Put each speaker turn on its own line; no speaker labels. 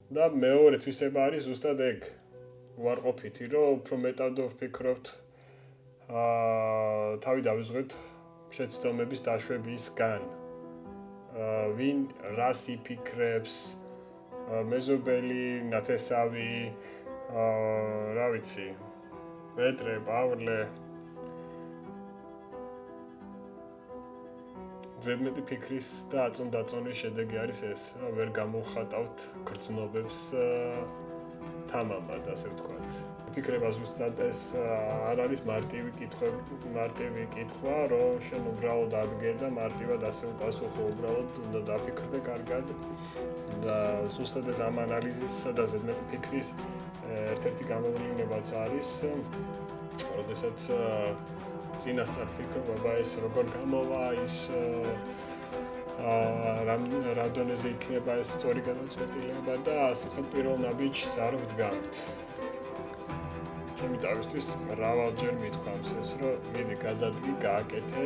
და მეორე თვისება არის ზუსტად ეგ უარყოფითი, რომ უფრო მეტად ვფიქრობთ თავი დავიზღვეთ შეცდომების დაშვებისგან. ვინ რას იფიქრებს, მეზობელი, ნათესავი, რა ვიცი, პეტრე, პავლე. ზედმეტი ფიქრის და აწონ-დაწონის შედეგი არის ეს, რომ ვერ გამოვხატავთ გრძნობებს თამამად, ასე ვთქვათ. ფიქრება ზუსტად ეს არ არის მარტივი კითხვა, რომ შენ უბრალოდ ადგე და მარტივად ასე უპასუხო, უბრალოდ უნდა დაფიქრდე კარგად და ზუსტად ეს ამ ანალიზისა და ზედმეტი ფიქრის ერთ-ერთი გამოვლინებაც არის, როდესაც წინასწარ ფიქრობა ეს როგორ გამოვა ის რა დონეზე იქნება ეს სწორი გადაწყვეტილება და ასე ვთქვათ პირველ ნაბიჯს არ ვდგამთ. ჩემი თავისთვის მრავალჯერ მithქვამს ეს, რომ მიდი გადადგი, გააკეთე